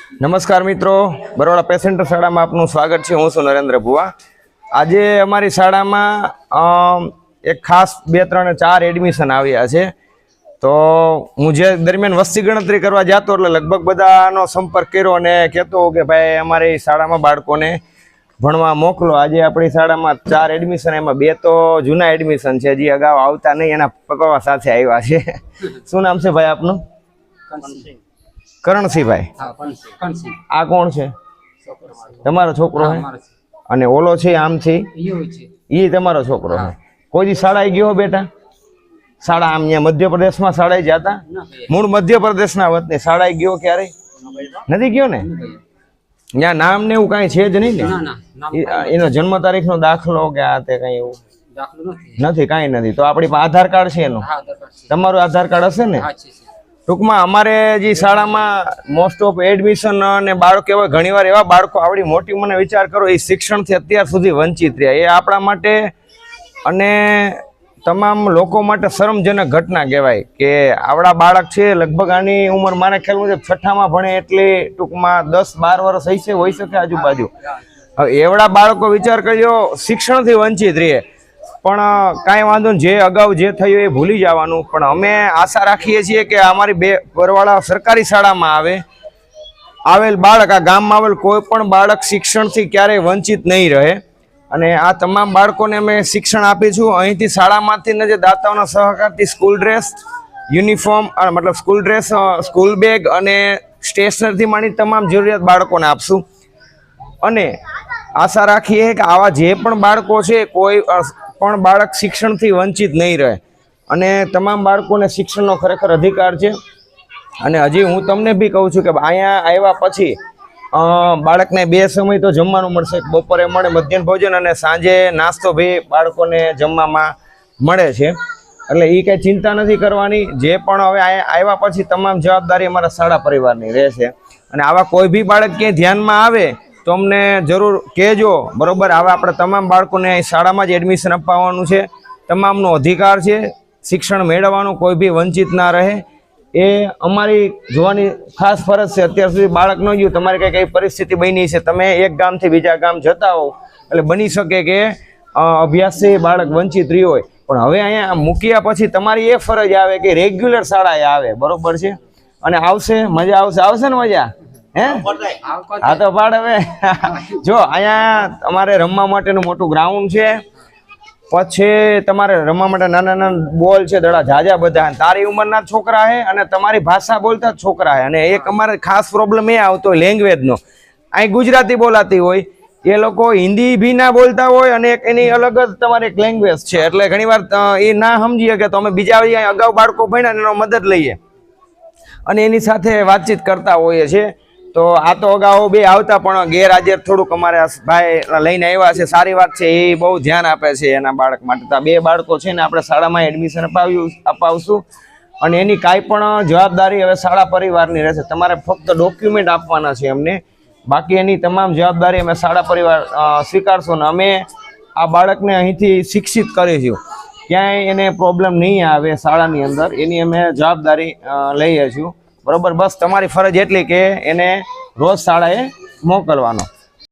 નમસ્કાર મિત્રો, બરોડા પેસેન્ટર શાળામાં આપનું સ્વાગત છે। હું છું નરેન્દ્ર ભુવા। આજે અમારી શાળામાં એક ખાસ 2, 3, 4 એડમિશન આવ્યા છે। તો હું જે દરમિયાન વસ્તી ગણતરી કરવા જતો એટલે લગભગ બધાનો સંપર્ક કર્યો અને કહેતો કે ભાઈ અમારી શાળામાં બાળકોને ભણવા મોકલો। આજે આપણી શાળામાં 4 એડમિશન, એમાં 2 તો જૂના એડમિશન છે, હજી અગાઉ આવતા નહીં, એના પકડવા સાથે આવ્યા છે। શું નામ છે ભાઈ આપનું? કરણસિંહભાઈ। આ કોણ છે? તમારો છોકરો છે? અને ઓલો છે આમથી ઈ તમારો છોકરો છે? કોઈ દી શાળાએ ગયો બેટા? શાળા આમ અહીંયા મધ્યપ્રદેશમાં શાળાએ જતા? મૂળ મધ્યપ્રદેશના વતની શાળાએ ગયો ક્યારે? નથી ગયો ને? ત્યાં નામ ને એવું કાંઈ છે જ નહીં ને? એનો જન્મ તારીખનો દાખલો કે આ તે કઈ એવું નથી? કાંઈ નથી? તો આપણી પાસે આધાર કાર્ડ છે એનું? તમારું આધાર કાર્ડ હશે ને? ટૂંકમાં અમારે જે શાળામાં મોસ્ટ ઓફ એડમિશન અને બાળકો એવા ઘણીવાર એવા બાળકો આવડી મોટી મને વિચાર કરો એ શિક્ષણથી અત્યાર સુધી વંચિત રહ્યા, એ આપણા માટે અને તમામ લોકો માટે શરમજનક ઘટના કહેવાય કે આવડા બાળક છે, લગભગ આની ઉંમર મારા ખ્યાલ મુજબ 6ઠામાં ભણે, એટલે ટૂંકમાં 10-12 વર્ષ હોઈ શકે આજુબાજુ। હવે એવડા બાળકો વિચાર કરજો શિક્ષણથી વંચિત રહે, પણ કાંઈ વાંધો નહીં, જે અગાઉ જે થયું એ ભૂલી જવાનું। પણ અમે આશા રાખીએ છીએ કે અમારી બરવાળા સરકારી શાળામાં આવેલ બાળક, આ ગામમાં આવેલ કોઈ પણ બાળક શિક્ષણથી ક્યારેય વંચિત નહીં રહે। અને આ તમામ બાળકોને અમે શિક્ષણ આપીશું। અહીંથી શાળામાંથી જે દાતાઓના સહકારથી સ્કૂલ ડ્રેસ, યુનિફોર્મ, મતલબ સ્કૂલ ડ્રેસ, સ્કૂલ બેગ અને સ્ટેશનરીથી માંડી તમામ જરૂરિયાત બાળકોને આપશું। અને આશા રાખીએ કે આવા જે પણ બાળકો છે, કોઈ પણ બાળક શિક્ષણથી વંચિત નહીં રહે અને તમામ બાળકોને શિક્ષણનો ખરેખર અધિકાર છે। અને હજી હું તમને બી કહું છું કે અહીંયા આવ્યા પછી બાળકને 2 સમય તો જમવાનું મળશે, બપોરે મળે મધ્યાહન ભોજન અને સાંજે નાસ્તો બી બાળકોને જમવામાં મળે છે, એટલે એ કંઈ ચિંતા નથી કરવાની। જે પણ હવે આવ્યા પછી તમામ જવાબદારી અમારા શાળા પરિવારની રહેશે। અને આવા કોઈ બી બાળક ક્યાંય ધ્યાનમાં આવે તો અમને જરૂર કહેજો, બરોબર? હવે આપણે તમામ બાળકોને શાળામાં જ એડમિશન અપાવવાનું છે, તમામનો અધિકાર છે શિક્ષણ મેળવવાનું, કોઈ બી વંચિત ના રહે એ અમારી જોવાની ખાસ ફરજ છે। અત્યાર સુધી બાળક ન ગયું, તમારી કંઈ કઈ પરિસ્થિતિ બની છે, તમે એક ગામથી બીજા ગામ જતા હો એટલે બની શકે કે અભ્યાસથી બાળક વંચિત રહ્યું હોય, પણ હવે અહીંયા મૂક્યા પછી તમારી એ ફરજ આવે કે રેગ્યુલર શાળાએ આવે, બરોબર છે? અને આવશે, મજા આવશે ને મજા? હા તો પાડ હવે જો અહીંયા તમારે રમવા માટેનું મોટું ગ્રાઉન્ડ છે, પછી તમારે રમવા માટે નાના બોલ છે, દડા ઝાઝા બધા, તારી ઉંમરના છોકરા છે અને તમારી ભાષા બોલતા જ છોકરા છે। અને એક અમારે ખાસ પ્રોબ્લેમ એ આવતો હોય લેંગ્વેજનો, અહીં ગુજરાતી બોલાતી હોય, એ લોકો હિન્દી બી ના બોલતા હોય અને એક એની અલગ જ તમારી એક લેંગ્વેજ છે, એટલે ઘણીવાર એ ના સમજીએ કે તમે બીજા અગાઉ બાળકો ભણ્યા એનો મદદ લઈએ અને એની સાથે વાતચીત કરતા હોઈએ છીએ। તો આ તો અગાઉ બે આવતા પણ ગેરહાજર થોડુંક અમારે ભાઈ લઈને આવ્યા છે, સારી વાત છે, એ બહુ ધ્યાન આપે છે એના બાળક માટે। તો 2 બાળકો છે ને આપણે શાળામાં એડમિશન અપાવશું અને એની કાંઈ પણ જવાબદારી હવે શાળા પરિવારની રહેશે। તમારે ફક્ત ડોક્યુમેન્ટ આપવાના છે અમને, બાકી એની તમામ જવાબદારી અમે શાળા પરિવાર સ્વીકારશું ને અમે આ બાળકને અહીંથી શિક્ષિત કરીશું, ક્યાંય એને પ્રોબ્લેમ નહીં આવે શાળાની અંદર, એની અમે જવાબદારી લઈએ છીએ, બરોબર? બસ તમારી ફરજ એટલી કે એને રોજ શાળાએ મોકલવાનો।